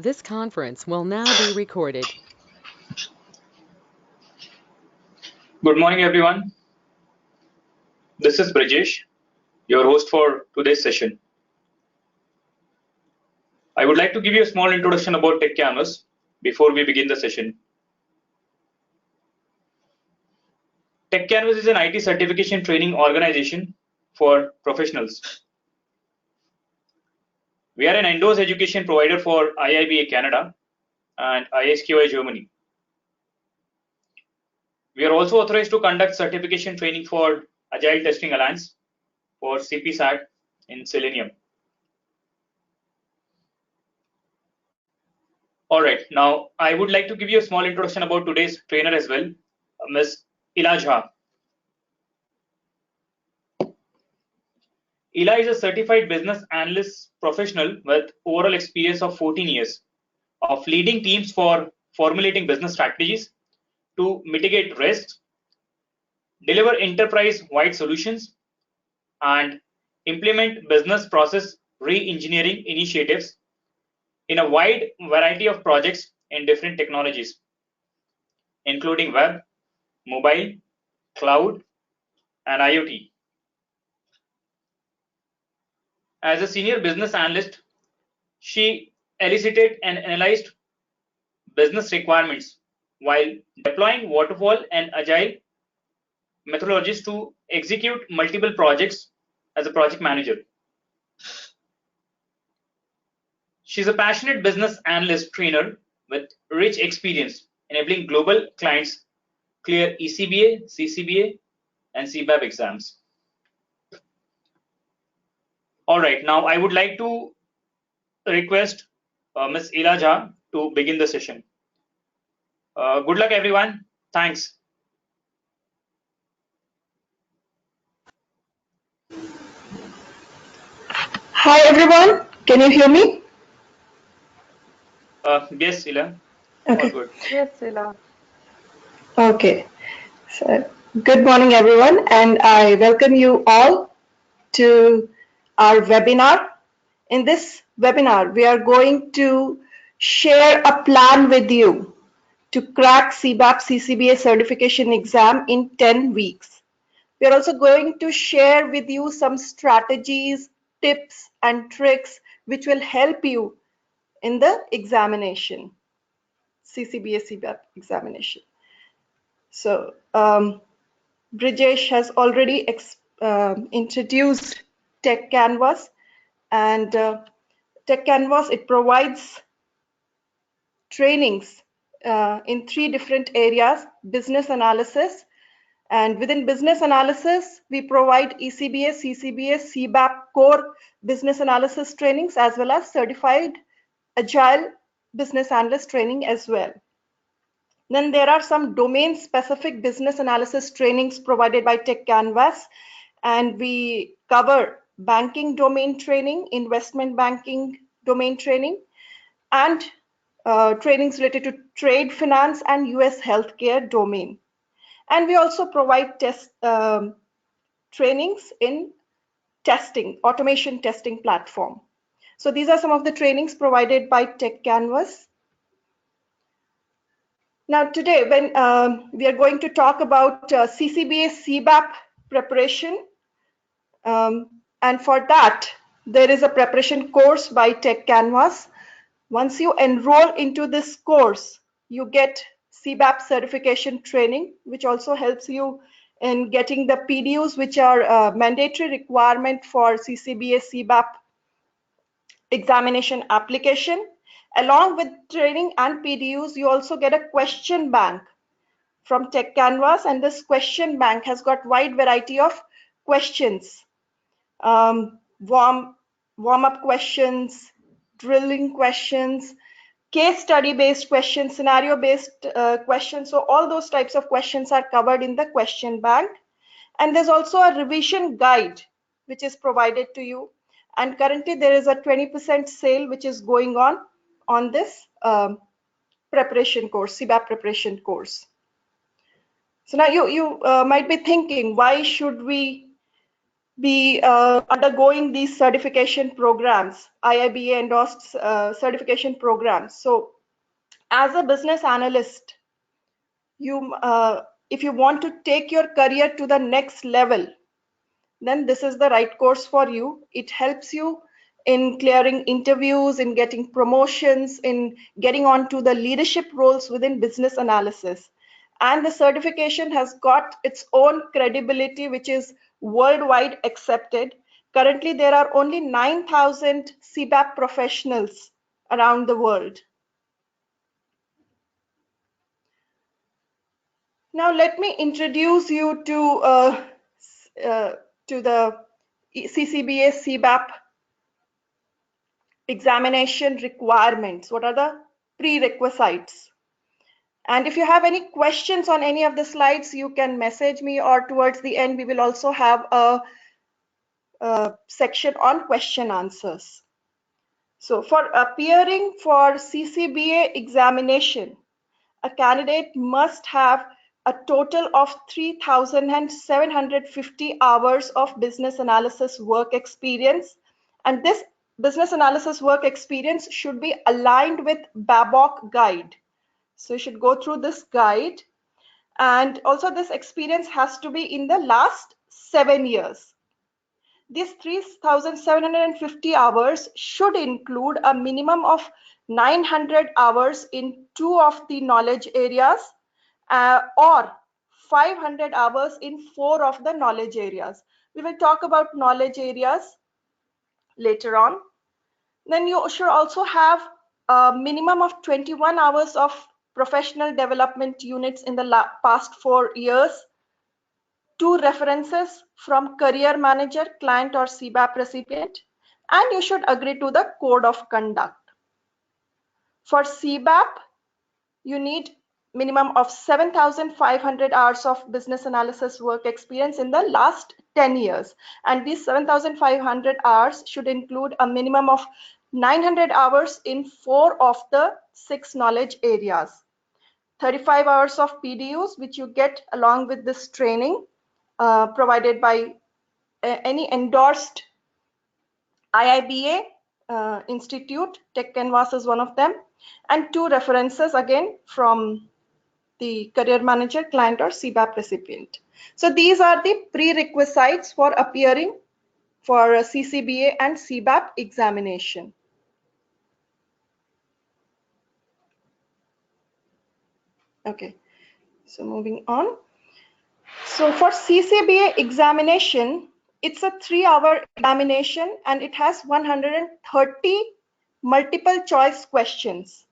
This conference will now be recorded. Good morning, everyone. This is Brajesh, your host for today's session. I would like to give you a small introduction about Techcanvass before we begin the session. Techcanvass is an IT certification training organization for professionals. We are an endorsed education provider for IIBA Canada and ISQI Germany. We are also authorized to conduct certification training for Agile Testing Alliance for CPSAT in Selenium. All right, now I would like to give you a small introduction about today's trainer as well, Ms. Ila Jha. Ila is a certified business analyst professional with overall experience of 14 years of leading teams for formulating business strategies to mitigate risks, deliver enterprise-wide solutions, and implement business process re-engineering initiatives in a wide variety of projects in different technologies, including web, mobile, cloud, and IoT. As a senior business analyst, she elicited and analyzed business requirements while deploying waterfall and agile methodologies to execute multiple projects as a project manager. She's a passionate business analyst trainer with rich experience enabling global clients clear ECBA, CCBA, and CBAP exams. All right, now I would like to request Ms. Ila Jha to begin the session. Good luck, everyone. Thanks. Hi everyone, can you hear me? Yes, Ila. Okay. All good. Yes, Sila. Okay. So, good morning everyone, and I welcome you all to our webinar. In this webinar, we are going to share a plan with you to crack CBAP CCBA certification exam in 10 weeks. We are also going to share with you some strategies, tips, and tricks which will help you in the examination, CCBA CBAP examination. So Brijesh has already introduced Techcanvass, and Techcanvass, it provides trainings in 3 different areas: business analysis, and within business analysis we provide ECBA, CCBA, CBAP core business analysis trainings, as well as certified agile business analyst training as well. Then there are some domain-specific business analysis trainings provided by Techcanvass, and we cover banking domain training, investment banking domain training, and trainings related to trade finance and US healthcare domain. And we also provide trainings in testing, automation testing platform. So these are some of the trainings provided by Techcanvass. Now today, when we are going to talk about CCBA CBAP preparation, and for that there is a preparation course by Techcanvass. Once you enroll into this course, you get CBAP certification training, which also helps you in getting the PDUs, which are a mandatory requirement for CCBA CBAP examination application. Along with training and PDUs, you also get a question bank from Techcanvass, and this question bank has got wide variety of questions, warm-up questions, drilling questions, case study based questions, scenario based questions. So all those types of questions are covered in the question bank. And there's also a revision guide which is provided to you, and currently there is a 20% sale which is going on this preparation course, CBAP preparation course. So now you might be thinking, why should we be undergoing these certification programs, IIBA endorsed certification programs. So as a business analyst, if you want to take your career to the next level, then this is the right course for you. It helps you in clearing interviews, in getting promotions, in getting onto the leadership roles within business analysis. And the certification has got its own credibility, which is worldwide accepted. Currently, there are only 9,000 CBAP professionals around the world. Now, let me introduce you to the CCBA CBAP examination requirements. What are the prerequisites? And if you have any questions on any of the slides, you can message me, or towards the end, we will also have a section on question answers. So for appearing for CCBA examination, a candidate must have a total of 3,750 hours of business analysis work experience. And this business analysis work experience should be aligned with BABOK guide. So you should go through this guide. And also this experience has to be in the last 7 years. These 3,750 hours should include a minimum of 900 hours in 2 of the knowledge areas, or 500 hours in 4 of the knowledge areas. We will talk about knowledge areas later on. Then you should also have a minimum of 21 hours of professional development units in the past 4 years, 2 references from career manager, client, or CBAP recipient, and you should agree to the code of conduct. For CBAP, you need minimum of 7,500 hours of business analysis work experience in the last 10 years. And these 7,500 hours should include a minimum of 900 hours in 4 of the 6 knowledge areas. 35 hours of PDUs, which you get along with this training provided by any endorsed IIBA institute. Techcanvass is one of them, and 2 references again from the career manager, client, or CBAP recipient. So these are the prerequisites for appearing for a CCBA and CBAP examination. Okay, so moving on. So for CCBA examination, it's a 3-hour examination and it has 130 multiple choice questions.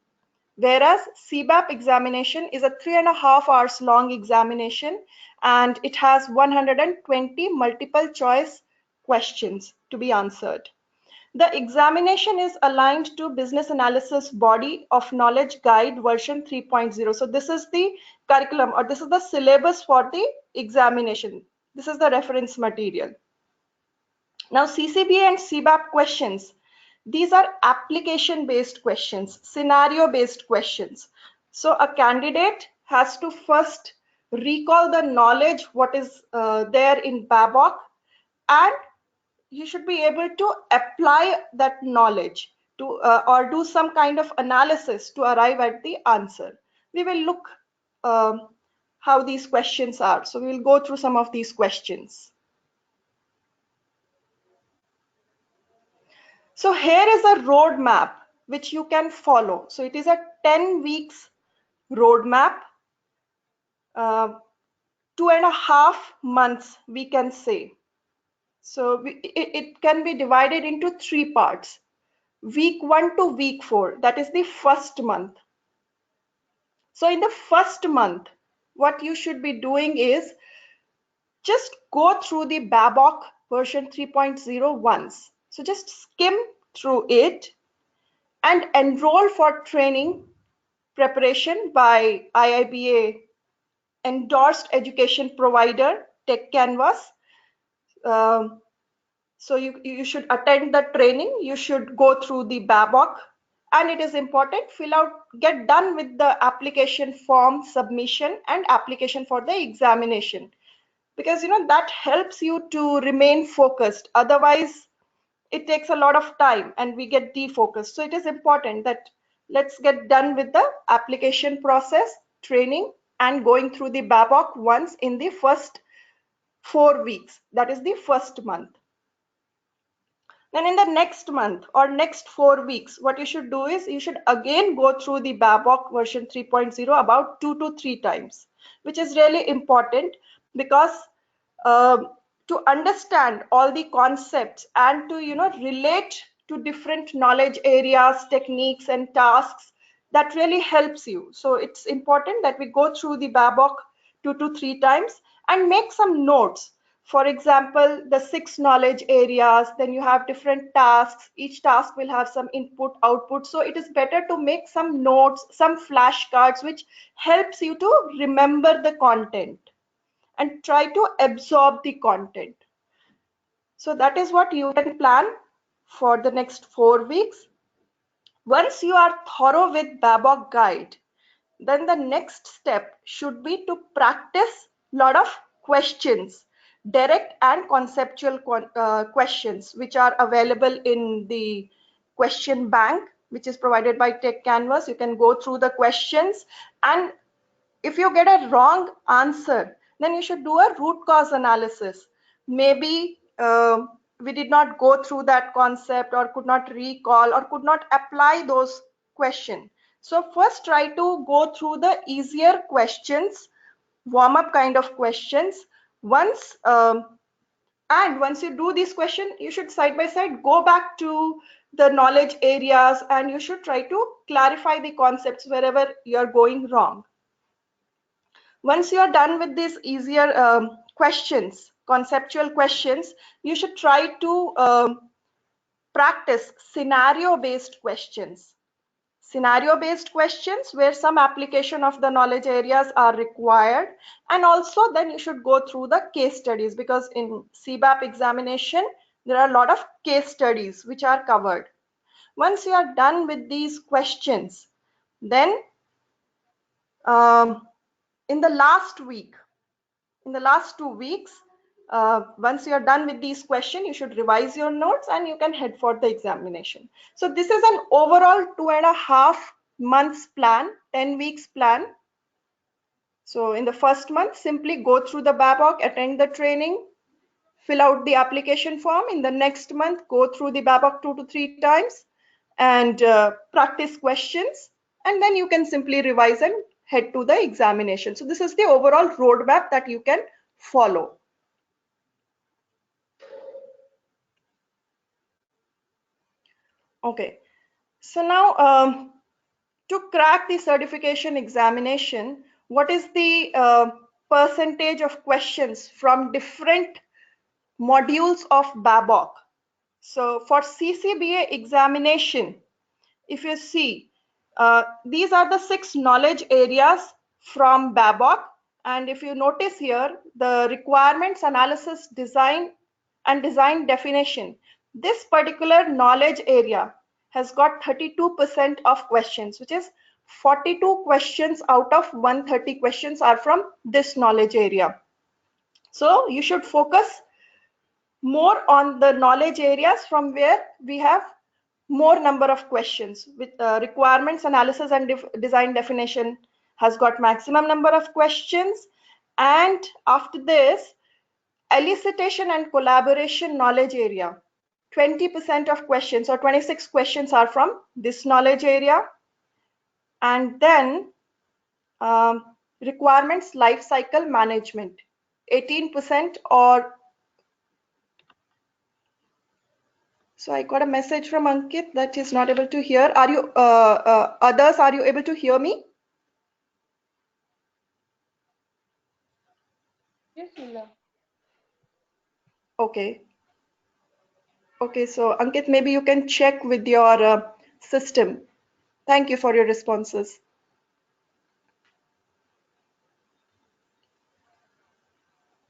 Whereas CBAP examination is a 3.5 hours long examination and it has 120 multiple choice questions to be answered. The examination is aligned to Business Analysis Body of Knowledge Guide version 3.0. So this is the curriculum, or this is the syllabus for the examination. This is the reference material. Now CCBA and CBAP questions. These are application-based questions, scenario-based questions. So a candidate has to first recall the knowledge, what is there in BABOK, and you should be able to apply that knowledge to or do some kind of analysis to arrive at the answer. We will look how these questions are. So we will go through some of these questions. So here is a roadmap which you can follow. So it is a 10 weeks roadmap, 2.5 months we can say. So it can be divided into 3 parts. Week 1 to week 4, that is the first month. So in the first month, what you should be doing is just go through the BABOK version 3.0 once. So just skim through it and enroll for training preparation by IIBA Endorsed Education Provider, Techcanvass. So you should attend the training, you should go through the BABOK, and it is important, get done with the application form submission and application for the examination. because that helps you to remain focused. Otherwise it takes a lot of time and we get defocused. So it is important that let's get done with the application process training and going through the BABOK once in the first 4 weeks, that is the first month. Then in the next month or next 4 weeks, what you should do is you should again go through the BABOK version 3.0 about 2 to 3 times, which is really important because to understand all the concepts and to relate to different knowledge areas, techniques and tasks, that really helps you. So it's important that we go through the BABOK 2 to 3 times and make some notes. For example, the 6 knowledge areas, then you have different tasks. Each task will have some input, output. So it is better to make some notes, some flashcards, which helps you to remember the content and try to absorb the content. So that is what you can plan for the next 4 weeks. Once you are thorough with BABOK guide, then the next step should be to practice a lot of questions, direct and conceptual questions, which are available in the question bank, which is provided by Techcanvass. You can go through the questions, and if you get a wrong answer, then you should do a root cause analysis. Maybe we did not go through that concept or could not recall or could not apply those questions. So first try to go through the easier questions, warm-up kind of questions. Once you do this question, you should side by side go back to the knowledge areas and you should try to clarify the concepts wherever you are going wrong. Once you are done with these easier questions, conceptual questions, you should try to practice scenario-based questions. Scenario-based questions where some application of the knowledge areas are required, and also then you should go through the case studies, because in CBAP examination there are a lot of case studies which are covered. Once you are done with these questions, then in the last 2 weeks, once you are done with these questions, you should revise your notes and you can head for the examination. So this is an overall 2.5 months plan, 10 weeks plan. So in the first month, simply go through the BABOK, attend the training, fill out the application form. In the next month, go through the BABOK 2 to 3 times and practice questions, and then you can simply revise and head to the examination. So this is the overall roadmap that you can follow. Okay, so now to crack the certification examination, what is the percentage of questions from different modules of BABOK? So for CCBA examination, if you see, these are the 6 knowledge areas from BABOK, and if you notice here, the requirements analysis, design and design definition, this particular knowledge area has got 32% of questions, which is 42 questions out of 130 questions are from this knowledge area. So you should focus more on the knowledge areas from where we have more number of questions. With requirements analysis and design definition has got maximum number of questions, and after this, elicitation and collaboration knowledge area, 20% of questions or 26 questions are from this knowledge area. And then requirements life cycle management, 18%. Or so I got a message from Ankit that he's not able to hear. Are you others, are you able to hear me? Yes, Leela. Okay. Okay, so Ankit, maybe you can check with your system. Thank you for your responses.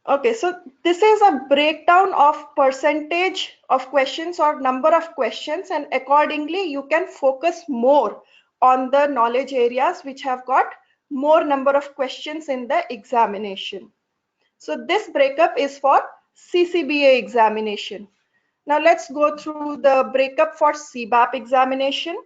Okay, so this is a breakdown of percentage of questions or number of questions, and accordingly you can focus more on the knowledge areas which have got more number of questions in the examination. So this breakup is for CCBA examination. Now let's go through the breakup for CBAP examination.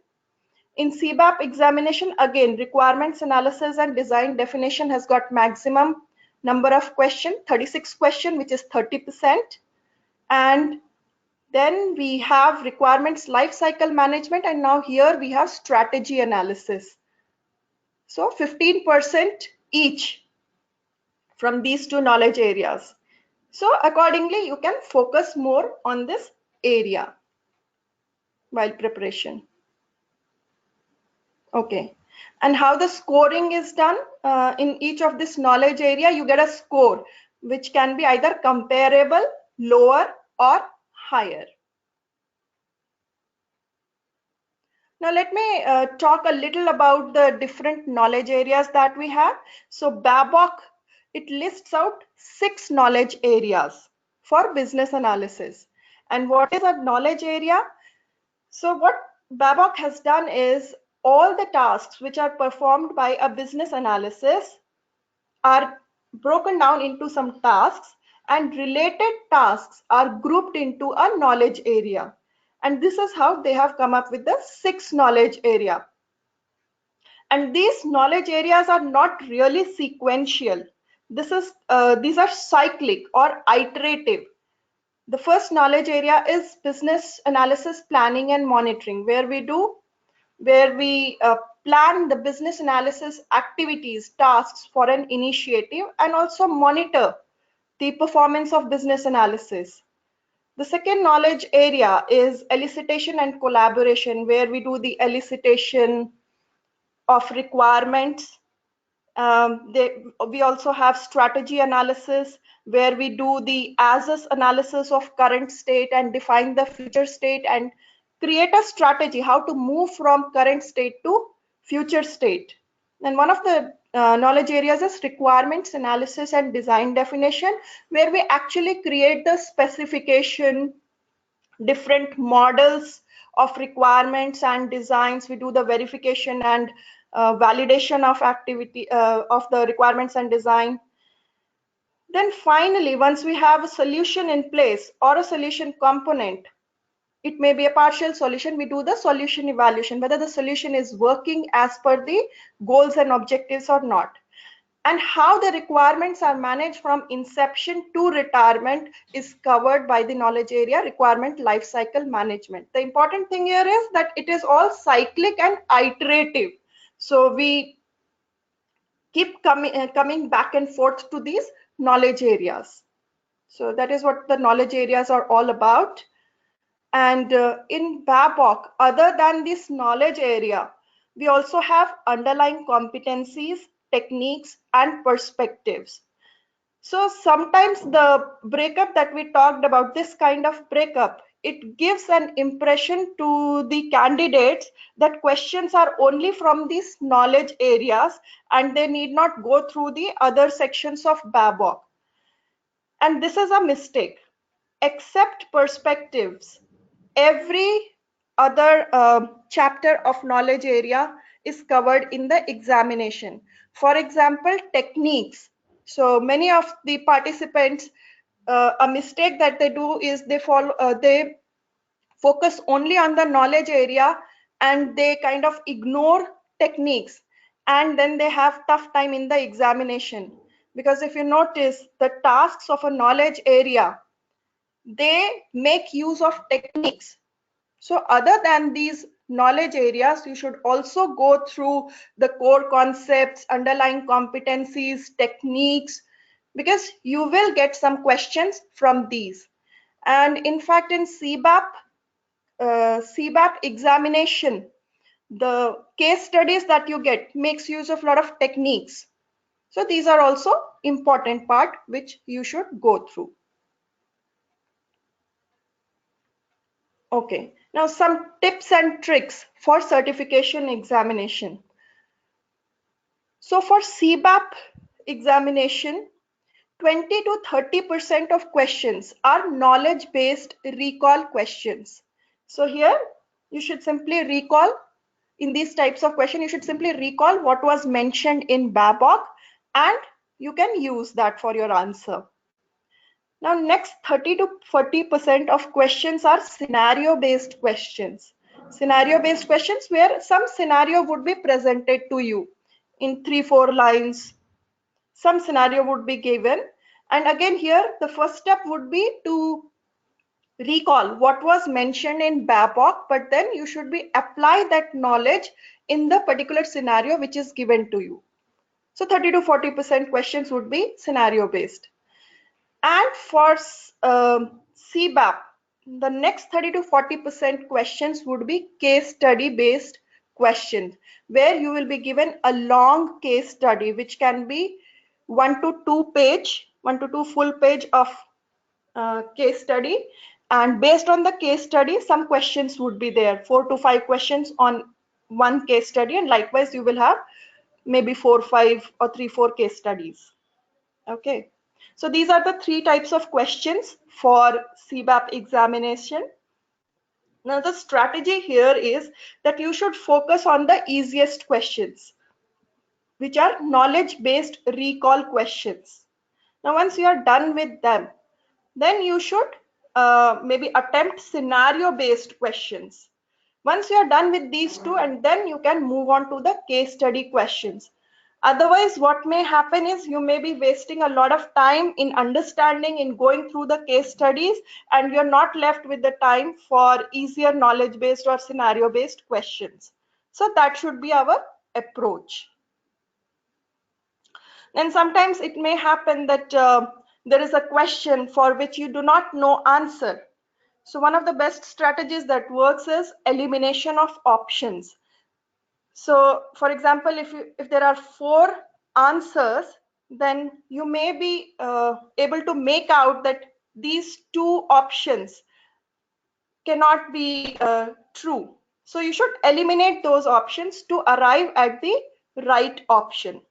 In CBAP examination, again, requirements analysis and design definition has got maximum number of questions, 36 questions, which is 30%. And then we have requirements lifecycle management, and now here we have strategy analysis. So 15% each from these two knowledge areas. So accordingly, you can focus more on this area while preparation. Okay, and how the scoring is done in each of this knowledge area, you get a score which can be either comparable, lower, or higher. Now let me talk a little about the different knowledge areas that we have. So BABOK, it lists out 6 knowledge areas for business analysis. And what is a knowledge area? So what BABOK has done is all the tasks which are performed by a business analysis are broken down into some tasks, and related tasks are grouped into a knowledge area. And this is how they have come up with the 6 knowledge area. And these knowledge areas are not really sequential. These are cyclic or iterative. The first knowledge area is business analysis, planning and monitoring, where we plan the business analysis activities, tasks for an initiative, and also monitor the performance of business analysis. The second knowledge area is elicitation and collaboration, where we do the elicitation of requirements. We also have strategy analysis, where we do the as-is analysis of current state and define the future state and create a strategy how to move from current state to future state. And one of the knowledge areas is requirements analysis and design definition, where we actually create the specification, different models of requirements and designs. We do the verification and validation of activity of the requirements and design. Then finally, once we have a solution in place or a solution component, it may be a partial solution, we do the solution evaluation, whether the solution is working as per the goals and objectives or not. And how the requirements are managed from inception to retirement is covered by the knowledge area requirement lifecycle management. The important thing here is that it is all cyclic and iterative. So we keep coming back and forth to these knowledge areas. So that is what the knowledge areas are all about. And in BABOK, other than this knowledge area, we also have underlying competencies, techniques, and perspectives. So sometimes the breakup that we talked about, this kind of breakup, it gives an impression to the candidates that questions are only from these knowledge areas and they need not go through the other sections of BABOK. And this is a mistake. Except perspectives, every other chapter of knowledge area is covered in the examination. For example, techniques. So many of the participants, a mistake that they do is they focus only on the knowledge area and they kind of ignore techniques, and then they have tough time in the examination. Because if you notice, the tasks of a knowledge area, they make use of techniques. So other than these knowledge areas, you should also go through the core concepts, underlying competencies, techniques, because you will get some questions from these. And in fact, in CBAP examination, the case studies that you get makes use of a lot of techniques. So these are also important part which you should go through. Okay, now some tips and tricks for certification examination. So for CBAP examination, 20 to 30% of questions are knowledge-based recall questions. So here you should simply recall, in these types of questions, you should simply recall what was mentioned in BABOK and you can use that for your answer. Now, next 30 to 40% of questions are scenario-based questions. Scenario-based questions where some scenario would be presented to you in 3-4 lines. Some scenario would be given. And again here, the first step would be to recall what was mentioned in BAPOC, but then you should be apply that knowledge in the particular scenario which is given to you. So 30 to 40% questions would be scenario-based. And for CBAP, the next 30 to 40% questions would be case study based questions, where you will be given a long case study, which can be 1 to 2 full page of case study. And based on the case study, some questions would be there, 4 to 5 questions on one case study. And likewise, you will have maybe 4, 5 or 3, 4 case studies. Okay. So these are the 3 types of questions for CBAP examination. Now the strategy here is that you should focus on the easiest questions, which are knowledge-based recall questions. Now once you are done with them, then you should maybe attempt scenario-based questions. Once you are done with these 2, and then you can move on to the case study questions. Otherwise, what may happen is you may be wasting a lot of time in understanding, in going through the case studies, and you're not left with the time for easier knowledge-based or scenario-based questions. So that should be our approach. And sometimes it may happen that there is a question for which you do not know answer. So one of the best strategies that works is elimination of options. So for example, if there are 4 answers, then you may be able to make out that these 2 options cannot be true. So you should eliminate those options to arrive at the right option.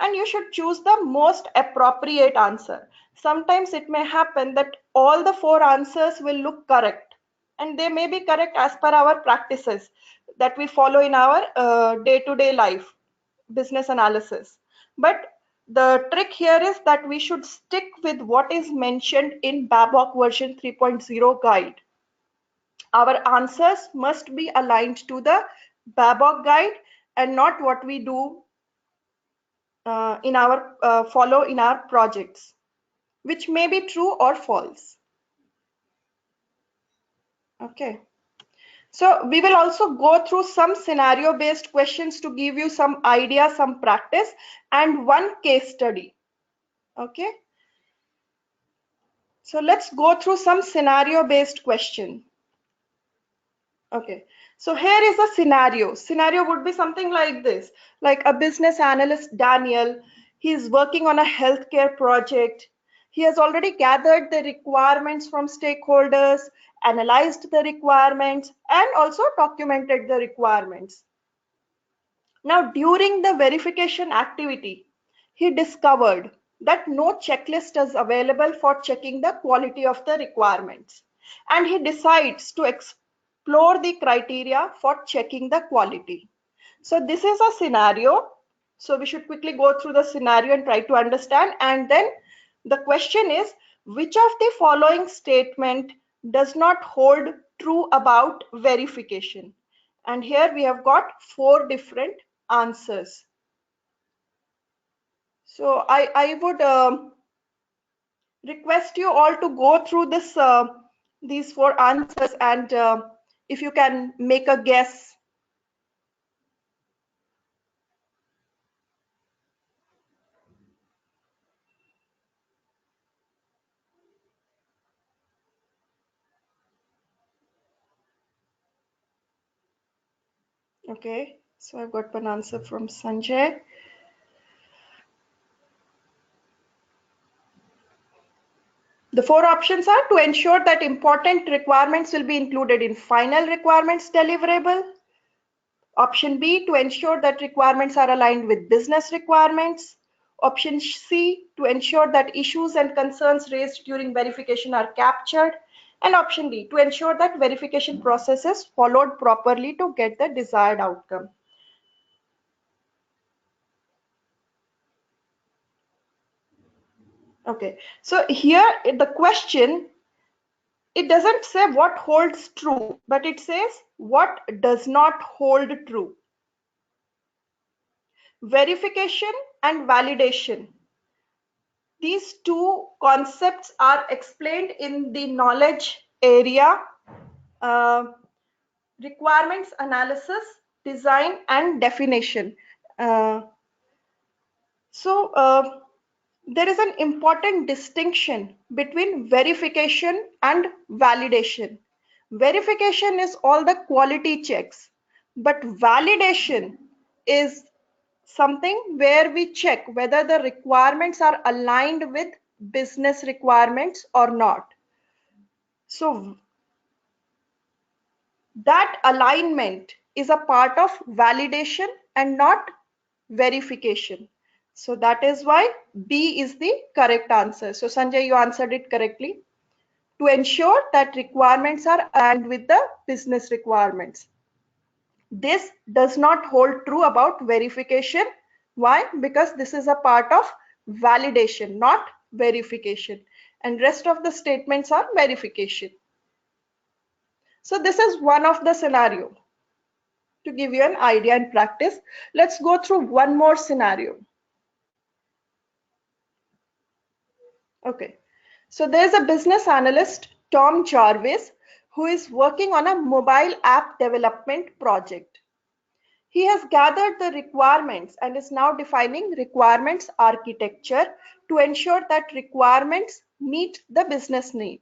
And you should choose the most appropriate answer. Sometimes it may happen that all the 4 answers will look correct, and they may be correct as per our practices that we follow in our day-to-day life, business analysis. But the trick here is that we should stick with what is mentioned in BAPOC version 3.0 guide. Our answers must be aligned to the BAPOC guide and not what we do in our follow in our projects, which may be true or false. Okay, so we will also go through some scenario based questions to give you some idea, some practice, and one case study. Okay, so let's go through some scenario based question. Okay, so here is a scenario. Scenario would be something like this, like a business analyst, Daniel. He's working on a healthcare project. He has already gathered the requirements from stakeholders, analyzed the requirements, and also documented the requirements. Now, during the verification activity, he discovered that no checklist is available for checking the quality of the requirements. And he decides to explore the criteria for checking the quality. So this is a scenario. So we should quickly go through the scenario and try to understand. And then the question is, which of the following statement does not hold true about verification? And here we have got 4 different answers. So I would request you all to go through this these 4 answers, and if you can make a guess. Okay, so I've got one answer from Sanjay. The 4 options are: to ensure that important requirements will be included in final requirements deliverable. Option B, to ensure that requirements are aligned with business requirements. Option C, to ensure that issues and concerns raised during verification are captured. And option D, to ensure that verification process is followed properly to get the desired outcome. Okay, so here the question, it doesn't say what holds true, but it says what does not hold true. Verification and validation. These two concepts are explained in the knowledge area, uh, requirements analysis, design, and definition. Uh, so there is an important distinction between verification and validation. Verification is all the quality checks, but validation is something where we check whether the requirements are aligned with business requirements or not. So that alignment is a part of validation and not verification. So that is why B is the correct answer. So Sanjay, you answered it correctly. To ensure that requirements are aligned with the business requirements. This does not hold true about verification. Why? Because this is a part of validation, not verification. And rest of the statements are verification. So this is one of the scenario. To give you an idea and practice, let's go through one more scenario. Okay, so there's a business analyst, Tom Jarvis, who is working on a mobile app development project. He has gathered the requirements and is now defining requirements architecture to ensure that requirements meet the business need.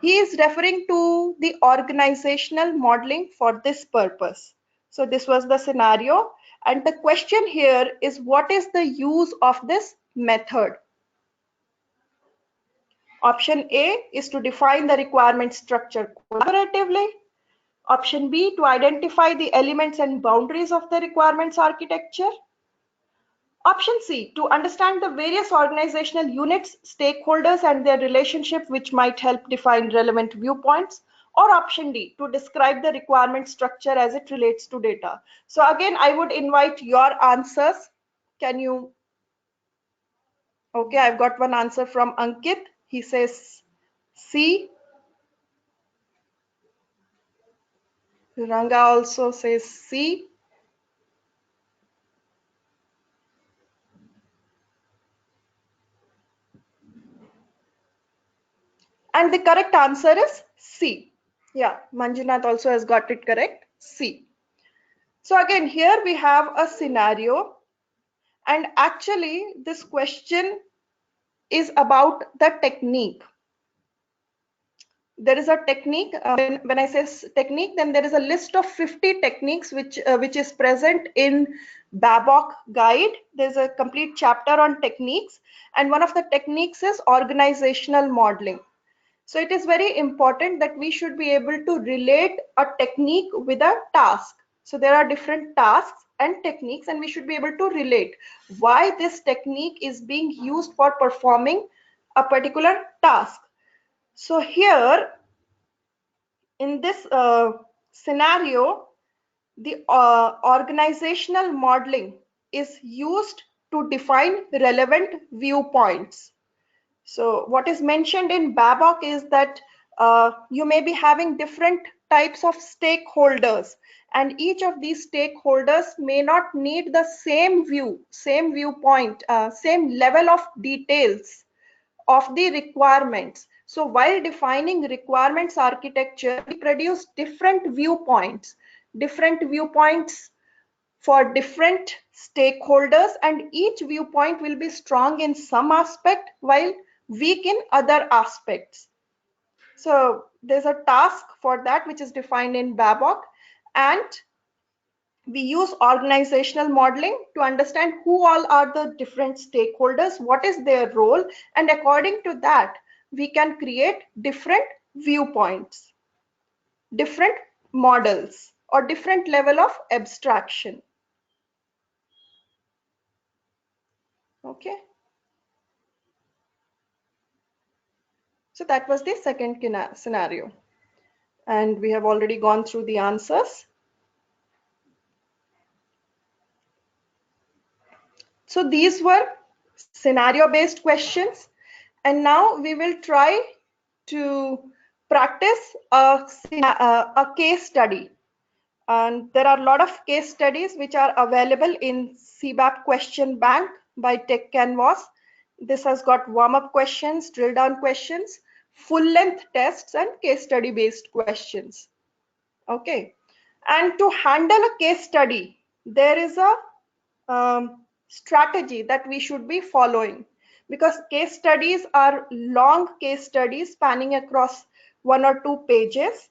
He is referring to the organizational modeling for this purpose. So this was the scenario, and the question here is, what is the use of this method? Option A is to define the requirement structure collaboratively. Option B, to identify the elements and boundaries of the requirements architecture. Option C, to understand the various organizational units, stakeholders, and their relationship, which might help define relevant viewpoints. Or option D, to describe the requirement structure as it relates to data. So again, I would invite your answers. Can you? Okay, I've got one answer from Ankit. He says C. Ranga also says C. And the correct answer is C. Yeah, Manjunath also has got it correct, C. So again, here we have a scenario, and actually this question is about the technique. There is a technique, when I say technique, then there is a list of 50 techniques which is present in Babok guide. There's a complete chapter on techniques, and one of the techniques is organizational modeling. So it is very important that we should be able to relate a technique with a task. So there are different tasks and techniques, and we should be able to relate why this technique is being used for performing a particular task. So here in this scenario, the organizational modeling is used to define relevant viewpoints. So what is mentioned in Babok is that you may be having different types of stakeholders, and each of these stakeholders may not need the same view, same viewpoint, same level of details of the requirements. So while defining requirements architecture, we produce different viewpoints for different stakeholders, and each viewpoint will be strong in some aspect while weak in other aspects. So there's a task for that which is defined in Babok, and we use organizational modeling to understand who all are the different stakeholders, what is their role, and according to that we can create different viewpoints, different models, or different level of abstraction. Okay, so that was the second scenario, and we have already gone through the answers. So these were scenario based questions, And now we will try to practice a case study. And there are a lot of case studies which are available in CBAP question bank by Techcanvass. This has got warm-up questions, drill down questions, full-length tests, and case study based questions. Okay. And to handle a case study, there is a strategy that we should be following, because case studies are long case studies spanning across 1 or 2 pages.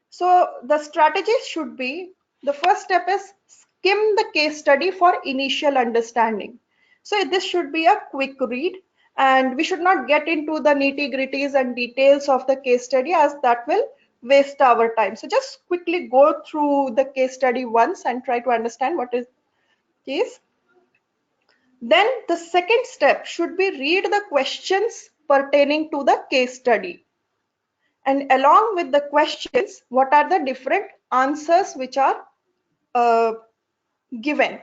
So the strategy should be, the first step is skim the case study for initial understanding. So this should be a quick read, and we should not get into the nitty-gritties and details of the case study, as that will waste our time. So just quickly go through the case study once and try to understand what it is. Then the second step should be read the questions pertaining to the case study. And along with the questions, what are the different answers which are given.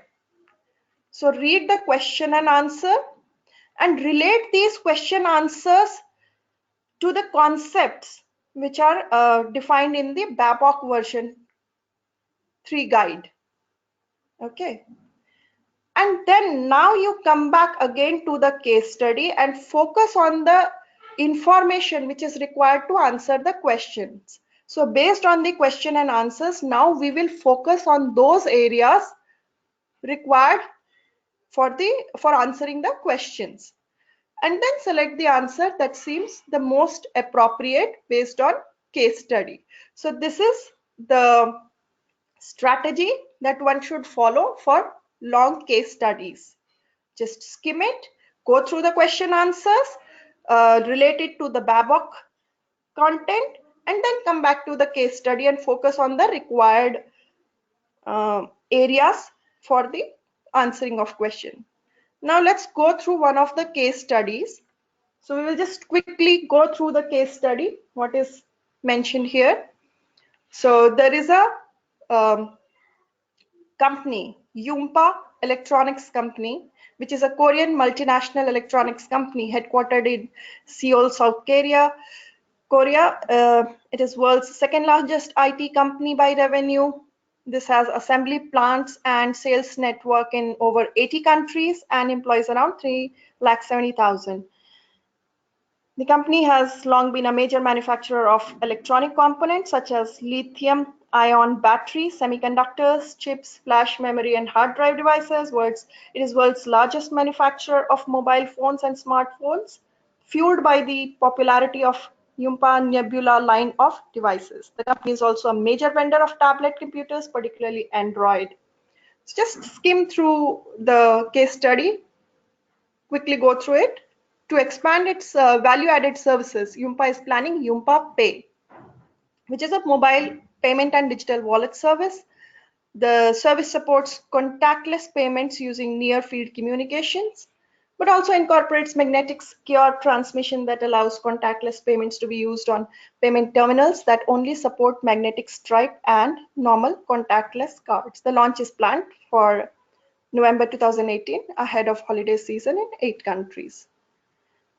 So read the question and answer and relate these question answers to the concepts which are defined in the BAPOC version 3 guide. Okay. And then now you come back again to the case study and focus on the information which is required to answer the questions. So based on the question and answers, now we will focus on those areas required for answering the questions, and then select the answer that seems the most appropriate based on case study. So this is the strategy that one should follow for long case studies. Just skim it, go through the question answers related to the BABOC content, and then come back to the case study and focus on the required areas for the answering of question. Now let's go through one of the case studies. So we will just quickly go through the case study, what is mentioned here. So there is a company, IIBA Electronics Company, which is a Korean multinational electronics company headquartered in Seoul, South Korea. It is world's second largest IT company by revenue. This has assembly plants and sales network in over 80 countries and employs around 370,000. The company has long been a major manufacturer of electronic components such as lithium-ion batteries, semiconductors, chips, flash memory, and hard drive devices. It is world's largest manufacturer of mobile phones and smartphones, fueled by the popularity of IIBA Nebula line of devices. The company is also a major vendor of tablet computers, particularly Android. So just skim through the case study, quickly go through it. To expand its value-added services, IIBA is planning IIBA Pay, which is a mobile payment and digital wallet service. The service supports contactless payments using near-field communications, but also incorporates magnetic secure transmission that allows contactless payments to be used on payment terminals that only support magnetic stripe and normal contactless cards. The launch is planned for November 2018, ahead of holiday season in 8 countries.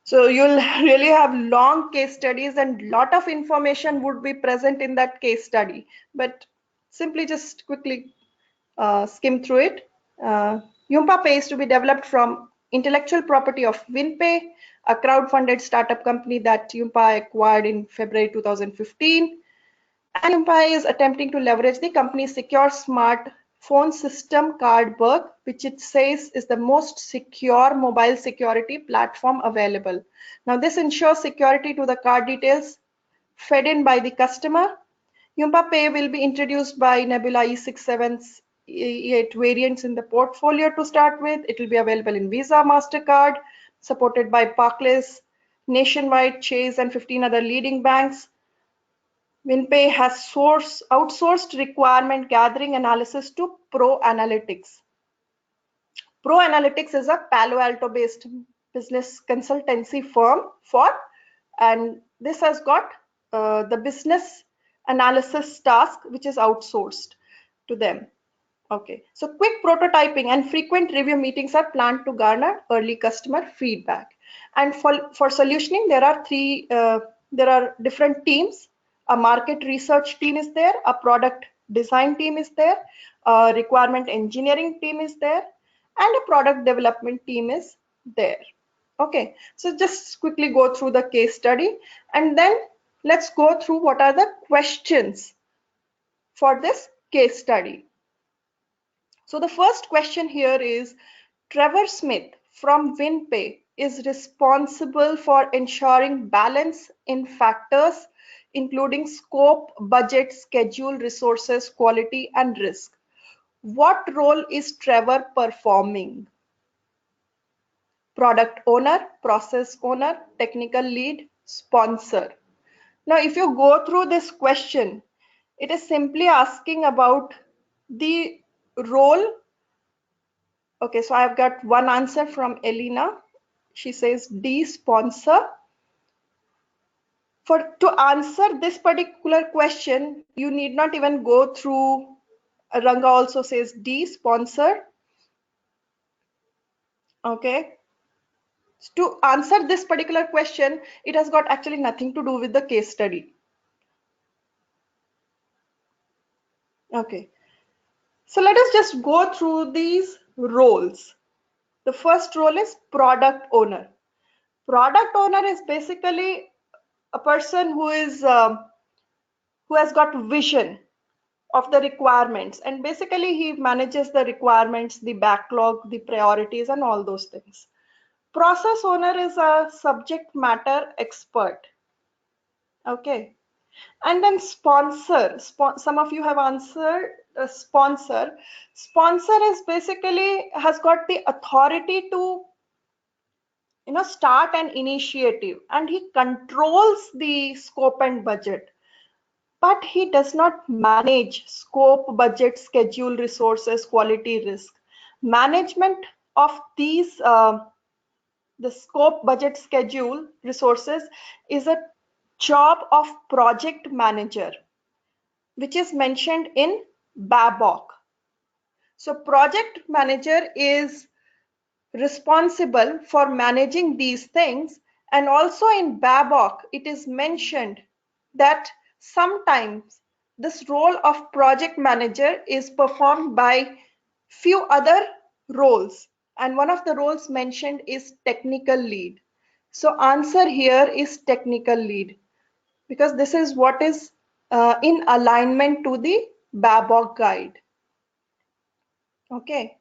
So you'll really have long case studies, and lot of information would be present in that case study, but simply just quickly skim through it. IIBA Pay is to be developed from intellectual property of WinPay, a crowd-funded startup company that IIBA acquired in February 2015. And IIBA is attempting to leverage the company's secure smart phone system Cardberg, which it says is the most secure mobile security platform available. Now this ensures security to the card details fed in by the customer. IIBA Pay will be introduced by Nebula E6, E8 variants in the portfolio to start with. It will be available in Visa, MasterCard, supported by Barclays, Nationwide, Chase, and 15 other leading banks. WinPay has outsourced requirement gathering analysis to Pro Analytics. Pro Analytics is a Palo Alto based business consultancy firm and this has got the business analysis task which is outsourced to them. Okay, so quick prototyping and frequent review meetings are planned to garner early customer feedback. And for solutioning, there are different teams. A market research team is there, a product design team is there, a requirement engineering team is there, and a product development team is there. Okay, so just quickly go through the case study, and then let's go through what are the questions for this case study. So the first question here is, Trevor Smith from WinPay is responsible for ensuring balance in factors including scope, budget, schedule, resources, quality, and risk. What role is Trevor performing? Product owner, process owner, technical lead, sponsor. Now, if you go through this question, it is simply asking about the role. Okay, so I've got one answer from Elena. She says D, sponsor. To answer this particular question, you need not even go through. Ranga also says D, sponsor. Okay. To answer this particular question, it has got actually nothing to do with the case study. Okay. So let us just go through these roles. The first role is product owner. Product owner is basically a person who has got vision of the requirements, and basically he manages the requirements, the backlog, the priorities, and all those things. Process owner is a subject matter expert. Okay. And then sponsor. Some of you have answered sponsor. Sponsor is basically has got the authority to start an initiative, and he controls the scope and budget, but he does not manage scope, budget, schedule, resources, quality, risk. Management of these the scope, budget, schedule, resources is a job of project manager, which is mentioned in BABOK. So project manager is responsible for managing these things, and also in BABOK it is mentioned that sometimes this role of project manager is performed by few other roles, and one of the roles mentioned is technical lead. So answer here is technical lead, because this is what is in alignment to the BABOK guide. Okay.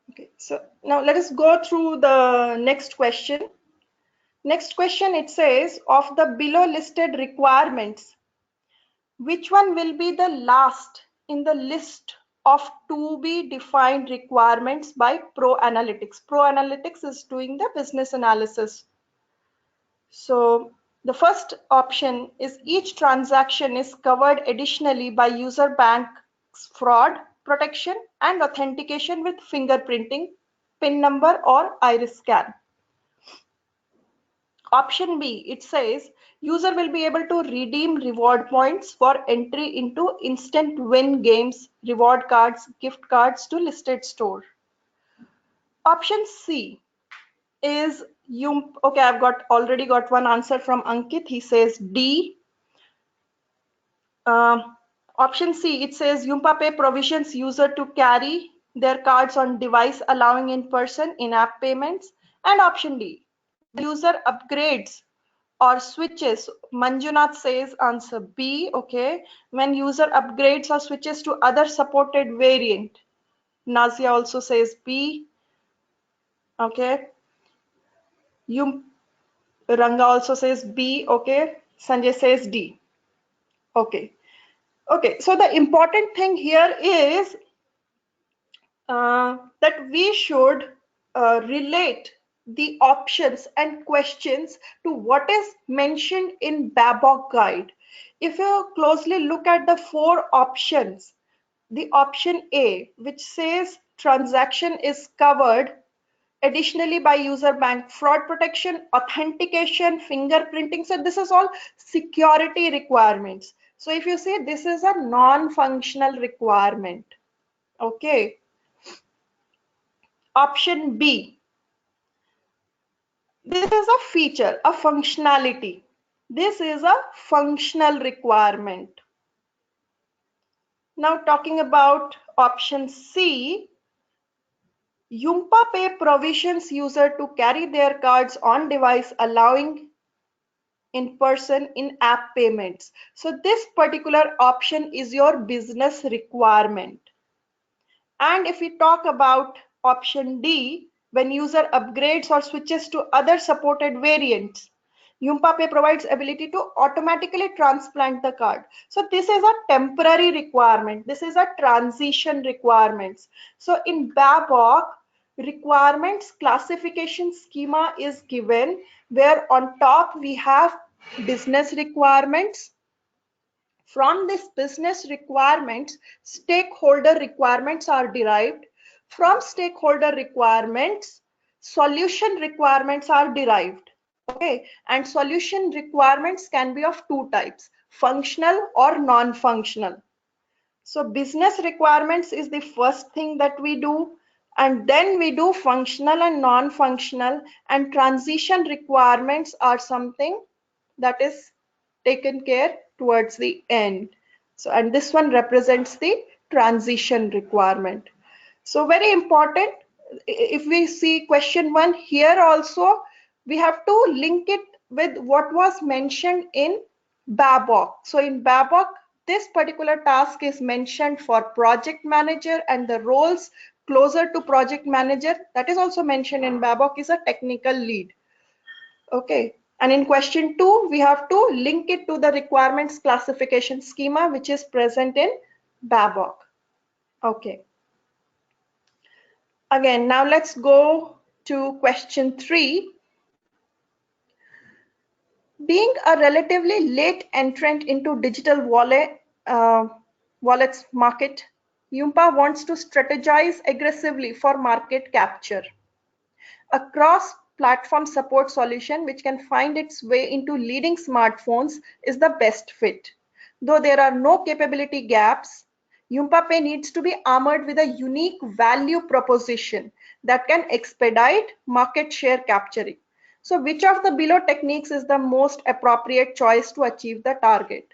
Okay, so now let us go through the next question. Next question, it says, of the below listed requirements, which one will be the last in the list of to be defined requirements by Pro Analytics? Pro Analytics is doing the business analysis. So the first option is, each transaction is covered additionally by user bank's fraud protection and authentication with fingerprinting, PIN number, or iris scan. Option B, it says user will be able to redeem reward points for entry into instant win games, reward cards, gift cards to listed store. Option C is okay, I've already got one answer from Ankit. He says D. Option C, it says YumpaPay provisions user to carry their cards on device, allowing in-person in-app payments. And option D, the user upgrades or switches. Manjunath says answer B. Okay, when user upgrades or switches to other supported variant. Nazia also says B. Okay. Ranga also says B. Okay. Sanjay says D. Okay. Okay. So the important thing here is that we should relate the options and questions to what is mentioned in BABOK guide. If you closely look at the four options, the option A, which says transaction is covered additionally by user bank fraud protection, authentication, fingerprinting. So this is all security requirements. So if you say this is a non-functional requirement, Okay. Option B. This is a feature, a functionality. This is a functional requirement. Now talking about option C, IIBA Pay provisions user to carry their cards on device, allowing in-person in-app payments. So this particular option is your business requirement. And if we talk about option D, when user upgrades or switches to other supported variants, IIBA Pay provides ability to automatically transplant the card. So this is a temporary requirement. This is a transition requirements. So in BABOK, requirements classification schema is given, where on top we have business requirements. From this business requirements, stakeholder requirements are derived. From stakeholder requirements, solution requirements are derived. Okay, and solution requirements can be of two types, functional or non-functional. So business requirements is the first thing that we do, and then we do functional and non-functional, and transition requirements are something that is taken care towards the end. So, and this one represents the transition requirement. So very important. If we see question 1 here also, we have to link it with what was mentioned in BABOK. So in BABOK, this particular task is mentioned for project manager, and the roles closer to project manager that is also mentioned in BABOK is a technical lead. Okay, and in question 2, we have to link it to the requirements classification schema, which is present in BABOK. Okay. Again, now let's go to question 3. Being a relatively late entrant into digital wallets market, IIBA wants to strategize aggressively for market capture. A cross-platform support solution which can find its way into leading smartphones is the best fit. Though there are no capability gaps, IIBA Pay needs to be armored with a unique value proposition that can expedite market share capturing. So which of the below techniques is the most appropriate choice to achieve the target?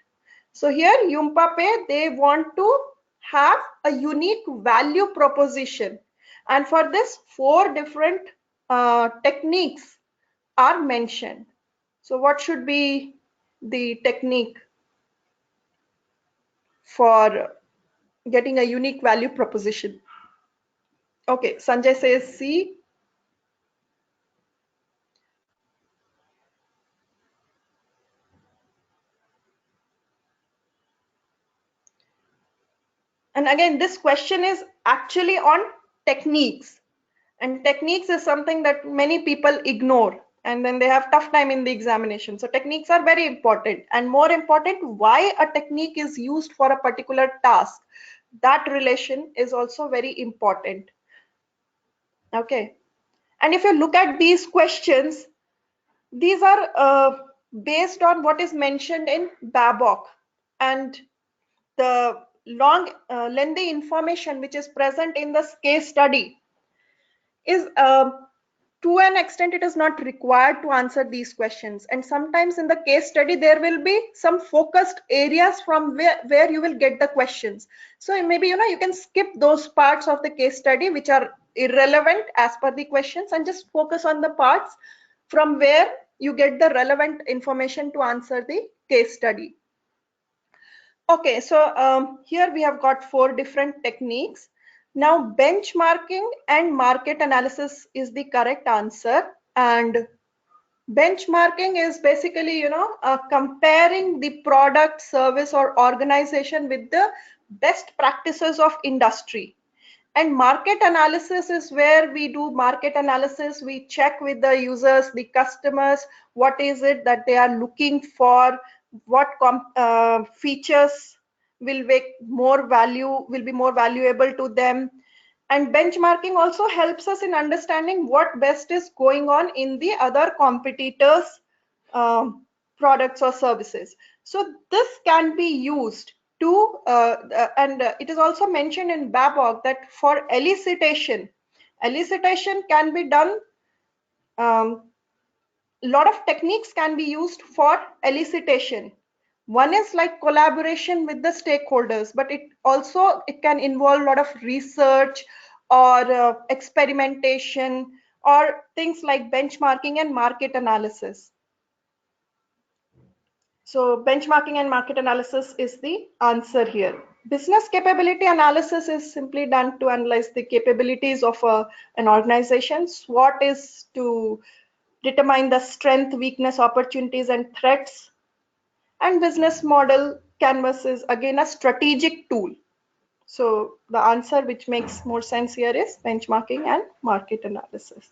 So here IIBA Pay, they want to have a unique value proposition, and for this 4 different techniques are mentioned. So what should be the technique for getting a unique value proposition? Okay, Sanjay says C. And again, this question is actually on techniques, and techniques is something that many people ignore, and then they have tough time in the examination. So techniques are very important, and more important, why a technique is used for a particular task. That relation is also very important. Okay, and if you look at these questions, these are based on what is mentioned in BABOK, and the long lengthy information which is present in this case study is to an extent it is not required to answer these questions. And sometimes in the case study there will be some focused areas from where you will get the questions. So maybe you can skip those parts of the case study which are irrelevant as per the questions, and just focus on the parts from where you get the relevant information to answer the case study. Okay, so here we have got 4 different techniques. Now benchmarking and market analysis is the correct answer, and benchmarking is basically comparing the product, service or organization with the best practices of industry. And market analysis is where we do market analysis. We check with the users, the customers, what is it that they are looking for, what features will be more valuable to them. And benchmarking also helps us in understanding what best is going on in the other competitors products or services. So this can be used to, it is also mentioned in BABOK that for elicitation can be done, lot of techniques can be used for elicitation. One is like collaboration with the stakeholders, but it can involve a lot of research or experimentation or things like benchmarking and market analysis. So benchmarking and market analysis is the answer here. Business capability analysis is simply done to analyze the capabilities of an organization. SWOT is to determine the strength, weakness, opportunities, and threats. And business model canvas is again a strategic tool. So the answer which makes more sense here is benchmarking and market analysis.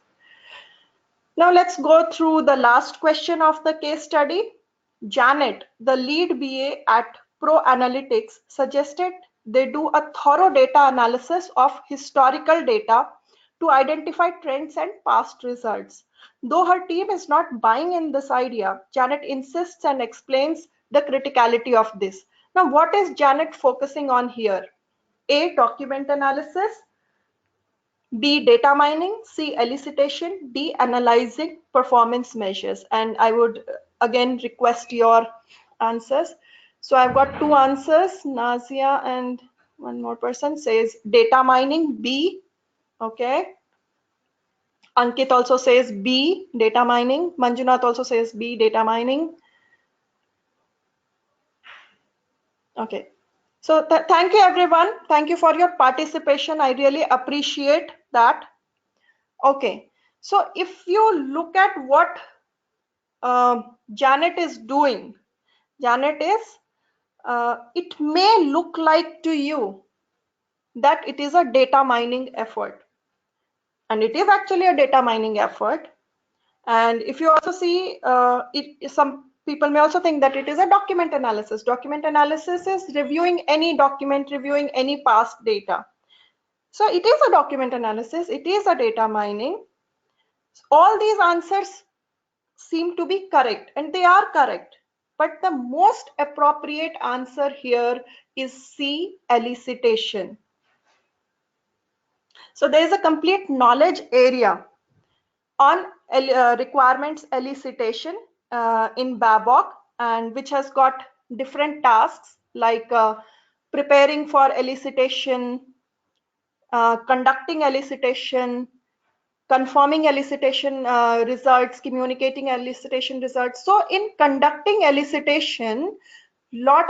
Now let's go through the last question of the case study. Janet, the lead BA at Pro Analytics, suggested they do a thorough data analysis of historical data to identify trends and past results. Though her team is not buying in this idea, Janet insists and explains the criticality of this. Now, what is Janet focusing on here? A, document analysis, B, data mining, C, elicitation, D, analyzing performance measures. And I would again request your answers. So I've got two answers. Nazia and one more person says data mining, B. Okay. Ankit also says B, data mining. Manjunath also says B, data mining. Okay. So thank you, everyone. Thank you for your participation. I really appreciate that. Okay. So if you look at what Janet is doing, Janet is, it may look like to you that it is a data mining effort. And it is actually a data mining effort. And if you also see, some people may also think that it is a document analysis. Document analysis is reviewing any document, reviewing any past data. So it is a document analysis. It is a data mining. All these answers seem to be correct, and they are correct. But the most appropriate answer here is C, elicitation. So there is a complete knowledge area on requirements elicitation in BABOK, and which has got different tasks like preparing for elicitation, conducting elicitation, confirming elicitation results, communicating elicitation results. So in conducting elicitation, lot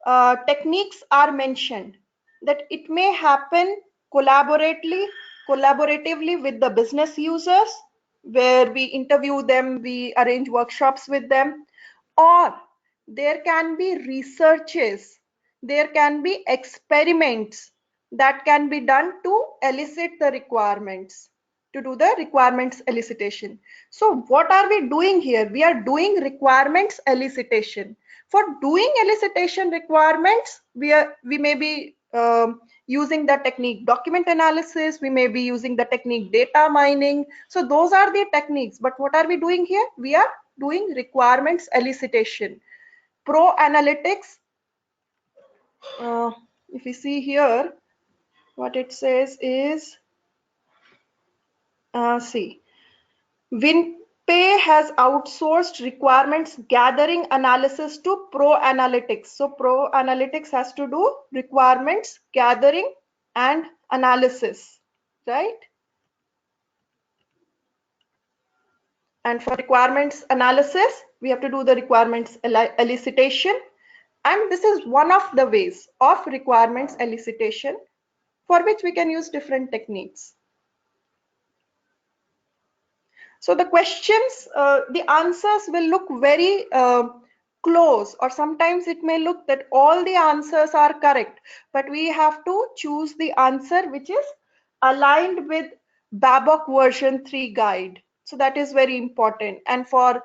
of techniques are mentioned, that it may happen collaboratively with the business users, where we interview them, we arrange workshops with them, or there can be researches, there can be experiments that can be done to elicit the requirements, to do the requirements elicitation. So what are we doing here? We are doing requirements elicitation. For doing elicitation requirements, we may be using the technique document analysis, we may be using the technique data mining. So those are the techniques. But what are we doing here? We are doing requirements elicitation. Pro Analytics, if you see here, what it says is, see, WinPay has outsourced requirements gathering analysis to Pro Analytics. So Pro Analytics has to do requirements gathering and analysis, right? And for requirements analysis, we have to do the requirements elicitation. And this is one of the ways of requirements elicitation, for which we can use different techniques. So the questions, the answers will look very close, or sometimes it may look that all the answers are correct, but we have to choose the answer which is aligned with BABOK version 3 guide. So that is very important. And for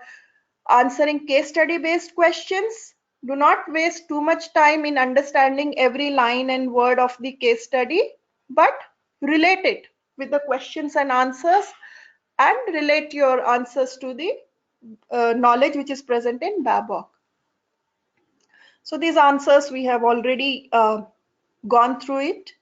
answering case study based questions, do not waste too much time in understanding every line and word of the case study, but relate it with the questions and answers, and relate your answers to the knowledge which is present in BABOK. So these answers, we have already gone through it.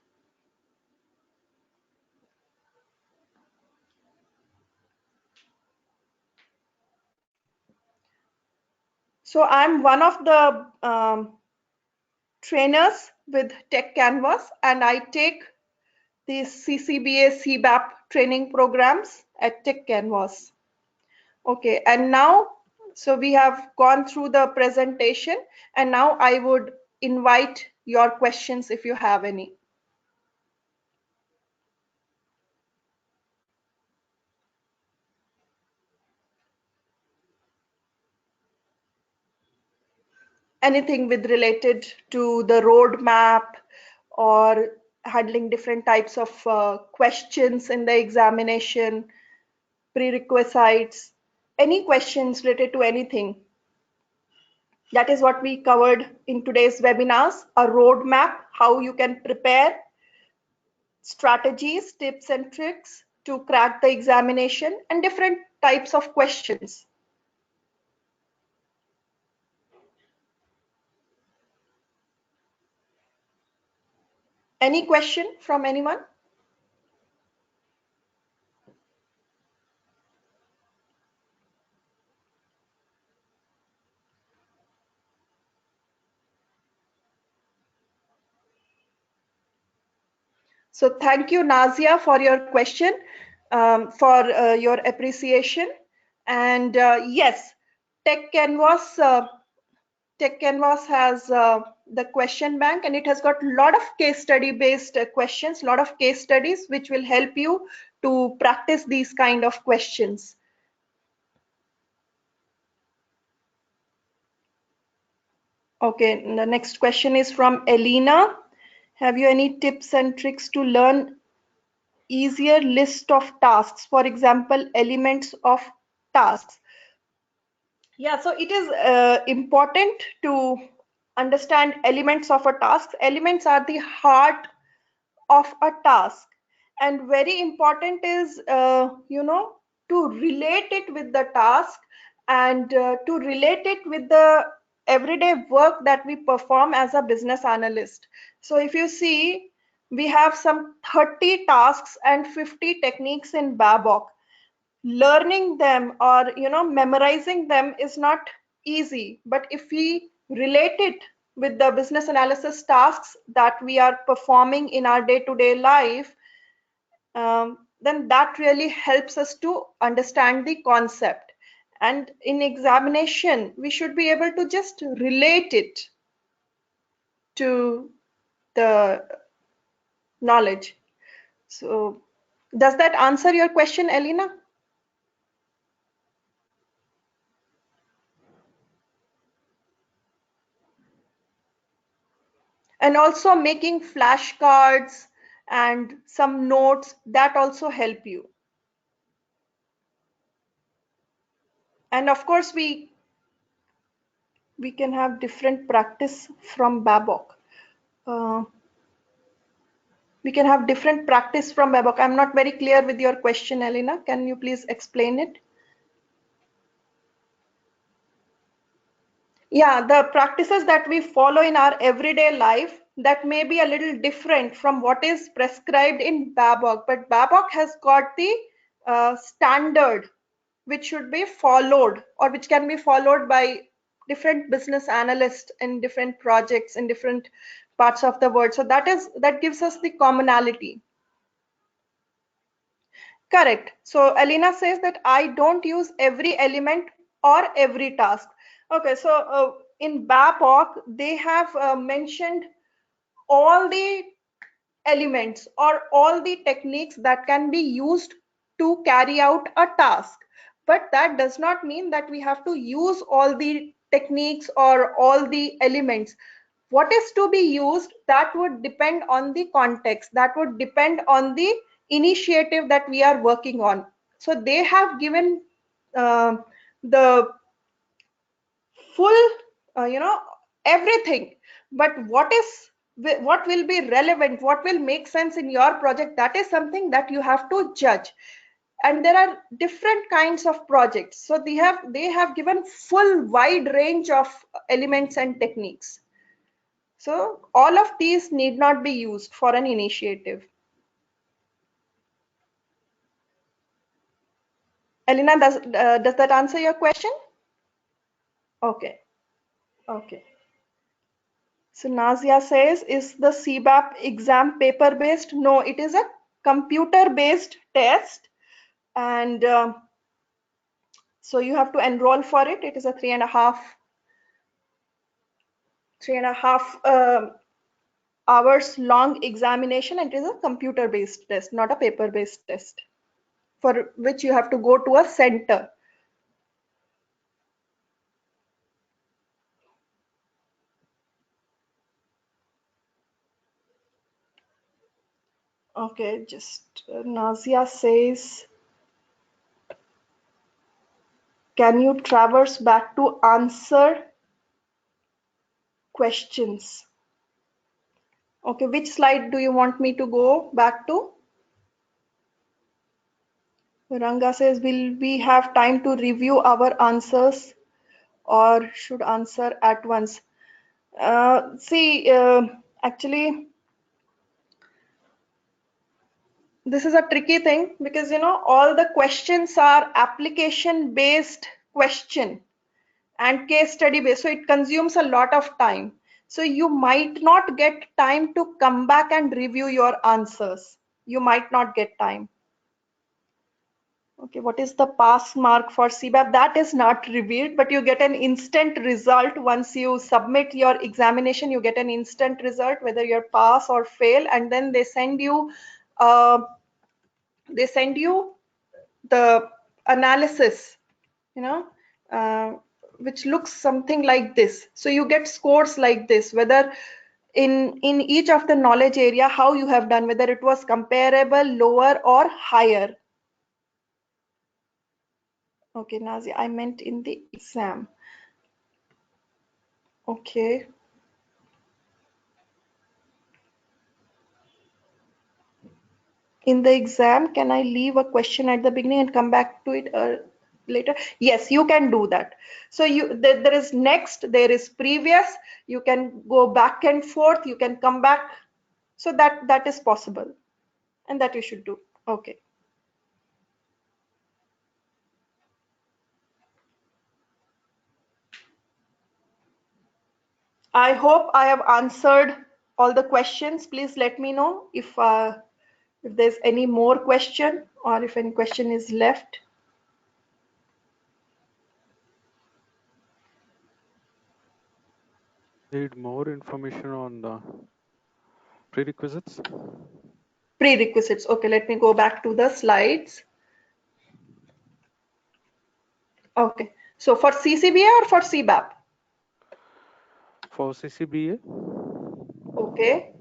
So I'm one of the trainers with Techcanvass, and I take the CCBA CBAP training programs at Techcanvass. Okay, and now, so we have gone through the presentation, and now I would invite your questions if you have any. Anything with related to the roadmap or handling different types of questions in the examination, prerequisites, any questions related to anything. That is what we covered in today's webinars, a roadmap, how you can prepare, strategies, tips and tricks to crack the examination, and different types of questions. Any question from anyone? So thank you, Nazia, for your question, for your appreciation. And yes, Techcanvass has the question bank, and it has got a lot of case study based questions, a lot of case studies which will help you to practice these kind of questions. Okay, the next question is from Elena. Have you any tips and tricks to learn easier list of tasks? For example, elements of tasks. Yeah, so it is important to understand elements of a task. Elements are the heart of a task, and very important is to relate it with the task, and to relate it with the everyday work that we perform as a business analyst. So if you see, we have some 30 tasks and 50 techniques in babok. Learning them or memorizing them is not easy, but if we relate it with the business analysis tasks that we are performing in our day-to-day life, then that really helps us to understand the concept. And in examination, we should be able to just relate it to the knowledge. So does that answer your question, Elena? And also making flashcards and some notes, that also help you. And of course, we can have different practice from babok. We can have different practice from babok. I'm not very clear with your question, Elena. Can you please explain it? Yeah, the practices that we follow in our everyday life, that may be a little different from what is prescribed in babok, but babok has got the standard which should be followed, or which can be followed by different business analysts in different projects in different parts of the world. So that gives us the commonality. Correct. So Alina says that I don't use every element or every task. Okay, so in babok they have mentioned all the elements or all the techniques that can be used to carry out a task, but that does not mean that we have to use all the techniques or all the elements. What is to be used, that would depend on the context, that would depend on the initiative that we are working on. So they have given the full everything, but what will be relevant, what will make sense in your project, that is something that you have to judge. And there are different kinds of projects, so they have given full wide range of elements and techniques. So all of these need not be used for an initiative. Elena, does that answer your question? Okay. Okay. So Nazia says, is the CBAP exam paper-based? No, it is a computer-based test, and so you have to enroll for it. It is a 3.5 hours long examination, and it is a computer-based test, not a paper-based test, for which you have to go to a center. Okay, just Nazia says, can you traverse back to answer questions? Okay, which slide do you want me to go back to? Ranga says, will we have time to review our answers or should answer at once? Actually, this is a tricky thing because, all the questions are application based question and case study based. So it consumes a lot of time. So you might not get time to come back and review your answers. You might not get time. Okay, what is the pass mark for CBAP? That is not revealed, but you get an instant result once you submit your examination. You get an instant result whether you're pass or fail, and then they send you the analysis, which looks something like this. So you get scores like this, whether in each of the knowledge area how you have done, whether it was comparable, lower or higher. Okay, Nazi, I meant in the exam. Okay. In the exam, can I leave a question at the beginning and come back to it later? Yes, you can do that. So there is next, there is previous. You can go back and forth. You can come back. So that is possible, and that you should do. Okay. I hope I have answered all the questions. Please let me know if there's any more question or if any question is left. Need more information on the prerequisites? Prerequisites. Okay, let me go back to the slides. Okay, so for CCBA or for CBAP? For CCBA? Okay.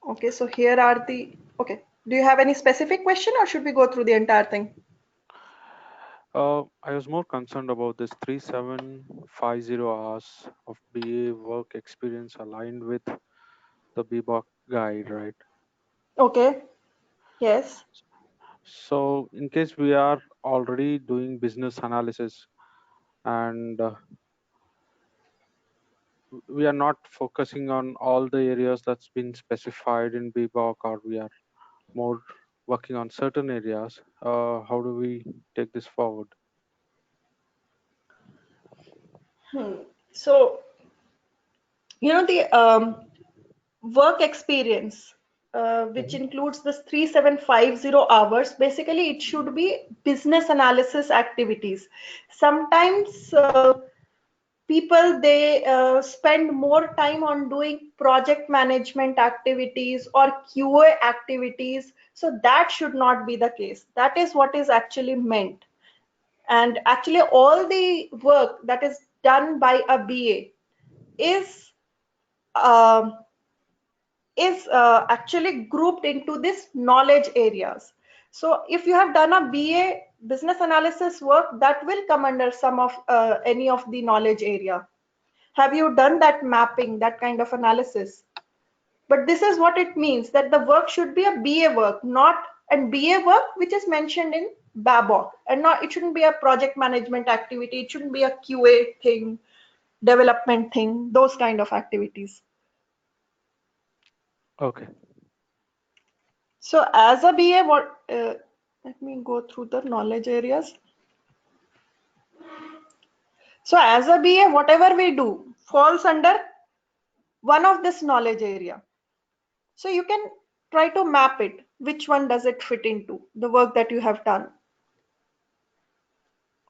Okay, so here are the, okay. Do you have any specific question or should we go through the entire thing? I was more concerned about this 3750 hours of BA work experience aligned with the BBOC guide, right? Okay, yes. So in case we are already doing business analysis and we are not focusing on all the areas that's been specified in BBOC, or we are more working on certain areas, how do we take this forward? So, the work experience, which includes this 3750 hours, basically it should be business analysis activities. Sometimes people, they spend more time on doing project management activities or QA activities. So that should not be the case. That is what is actually meant. And actually all the work that is done by a BA um, is actually grouped into this knowledge areas. So if you have done a BA business analysis work, that will come under some of any of the knowledge area. Have you done that mapping, that kind of analysis? But this is what it means, that the work should be a BA work, not a BA work which is mentioned in BABOK, and not, it shouldn't be a project management activity, it shouldn't be a QA thing, development thing, those kind of activities. Okay. So as a BA, let me go through the knowledge areas. So as a BA, whatever we do falls under one of this knowledge area. So you can try to map it. Which one does it fit into the work that you have done?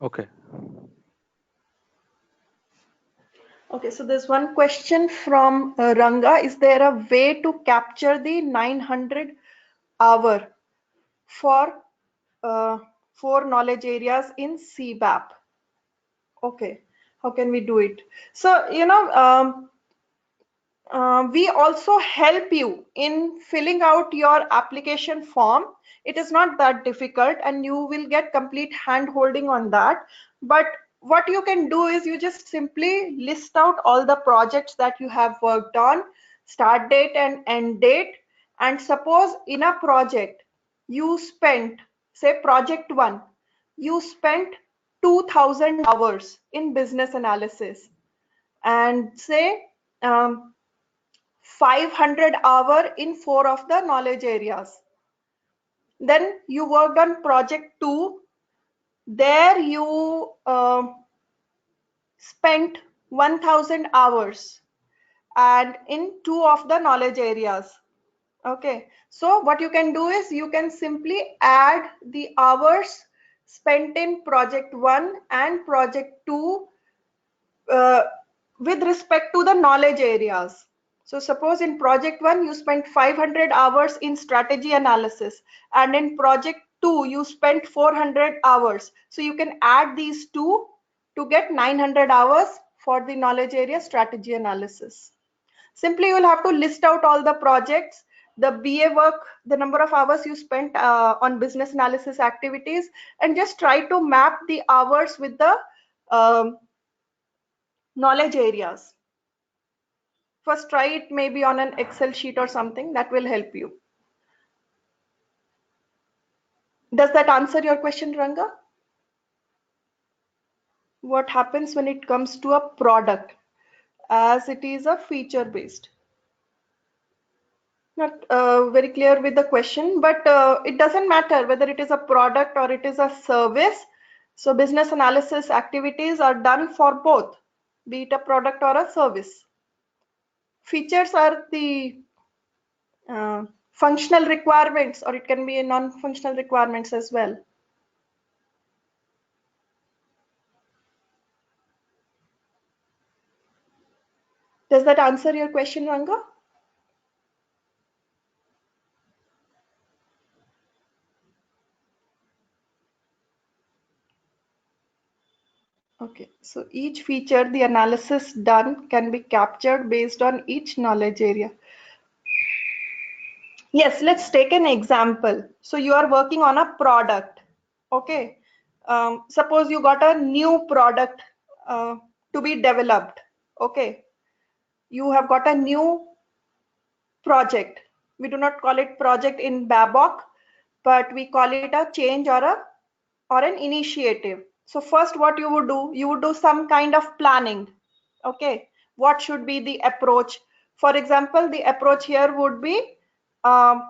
Okay. Okay, so there's one question from Ranga. Is there a way to capture the 900 hour for 4 knowledge areas in CBAP? Okay, how can we do it? So, we also help you in filling out your application form. It is not that difficult and you will get complete hand holding on that. But what you can do is you just simply list out all the projects that you have worked on, start date and end date. And suppose in a project you spent, say project 1, you spent 2000 hours in business analysis, and say 500 hour in 4 of the knowledge areas. Then you worked on project 2. There you spent 1000 hours and in 2 of the knowledge areas. Okay, so what you can do is you can simply add the hours spent in project 1 and project 2 uh, with respect to the knowledge areas. So suppose in project 1 you spent 500 hours in strategy analysis, and in project 2 you spent 400 hours. So you can add these two to get 900 hours for the knowledge area strategy analysis. Simply you will have to list out all the projects, the BA work, the number of hours you spent on business analysis activities, and just try to map the hours with the knowledge areas. First try it maybe on an Excel sheet or something that will help you. Does that answer your question, Ranga? What happens when it comes to a product, as it is a feature based? Not very clear with the question, but it doesn't matter whether it is a product or it is a service. So business analysis activities are done for both, be it a product or a service. Features are the functional requirements, or it can be a non-functional requirements as well. Does that answer your question, Ranga? Okay, so each feature, the analysis done can be captured based on each knowledge area. Yes, let's take an example. So you are working on a product. Okay, suppose you got a new product to be developed. Okay, you have got a new project. We do not call it project in Babok, but we call it a change or an initiative. So first what you would do, you would do some kind of planning. Okay, what should be the approach? For example, the approach here would be um,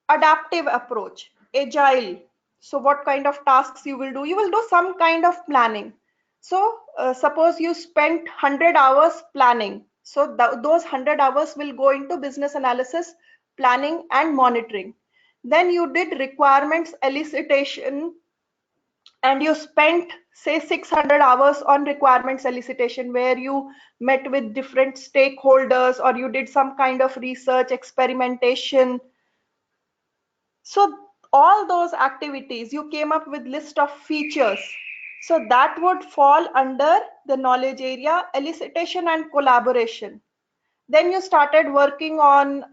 adaptive approach, agile. So what kind of tasks you will do? You will do some kind of planning. So suppose you spent 100 hours planning. So those 100 hours will go into business analysis, planning and monitoring. Then you did requirements elicitation and you spent say 600 hours on requirements elicitation, where you met with different stakeholders or you did some kind of research experimentation. So all those activities you came up with list of features, so that would fall under the knowledge area elicitation and collaboration. Then you started working on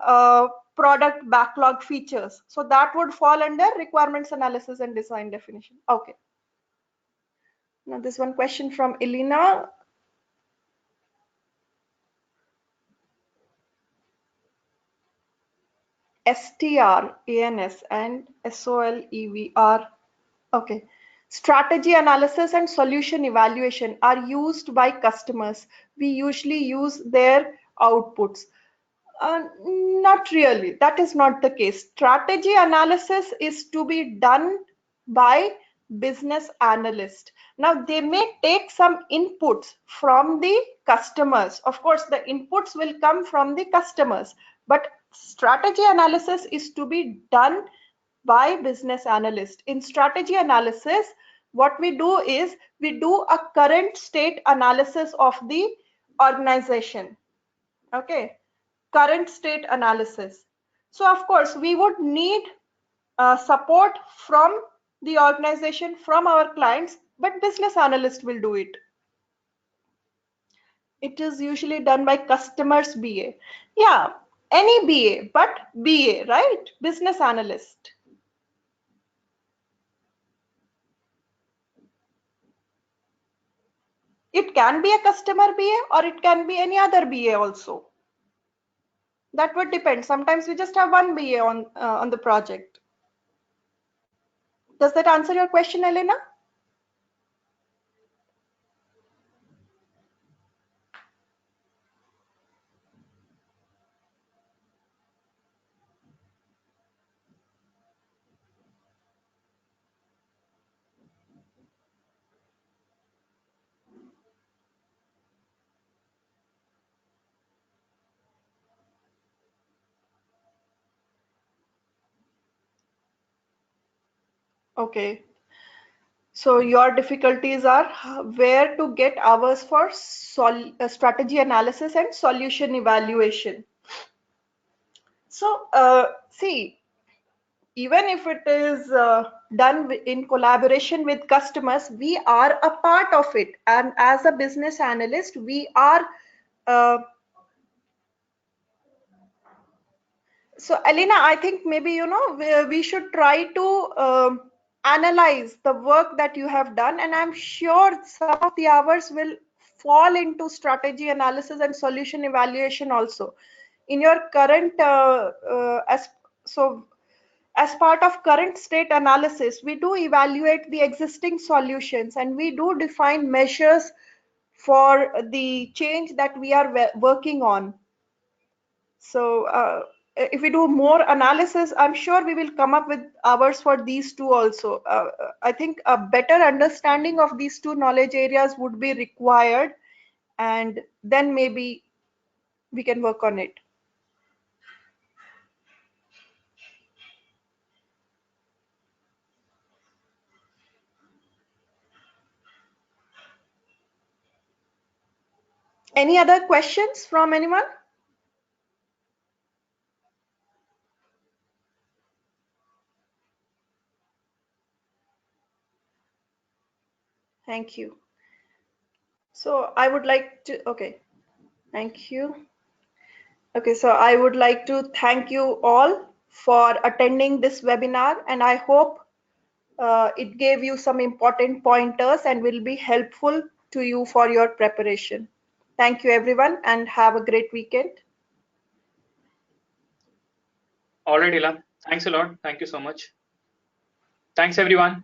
product backlog features, so that would fall under requirements analysis and design definition. Okay, now this one question from Elena. STRANS and SOLEVR. Okay. Strategy analysis and solution evaluation are used by customers. We usually use their outputs. Not really. That is not the case. Strategy analysis is to be done by business analyst. Now, they may take some inputs from the customers. Of course, the inputs will come from the customers, but strategy analysis is to be done by business analyst. In strategy analysis, what we do is we do a current state analysis of the organization. Okay, current state analysis. So of course we would need support from the organization, from our clients, but business analyst will do it. It is usually done by customers BA. Yeah, any BA, but BA, right? Business analyst. It can be a customer BA or it can be any other BA also. That would depend. Sometimes we just have one BA on the project. Does that answer your question, Elena? Okay. So your difficulties are where to get hours for strategy analysis and solution evaluation. So see, even if it is done in collaboration with customers, we are a part of it. And as a business analyst, we are so Alina, I think maybe, we should try to analyze the work that you have done. And I'm sure some of the hours will fall into strategy analysis and solution evaluation also. In your current, as part of current state analysis, we do evaluate the existing solutions and we do define measures for the change that we are working on. So if we do more analysis, I'm sure we will come up with hours for these two also. I think a better understanding of these two knowledge areas would be required, and then maybe we can work on it. Any other questions from anyone? Thank you. So I would like to, okay, thank you. Okay, so I would like to thank you all for attending this webinar, and I hope it gave you some important pointers and will be helpful to you for your preparation. Thank you everyone and have a great weekend. All right, Ilan. Thanks a lot. Thank you so much. Thanks everyone.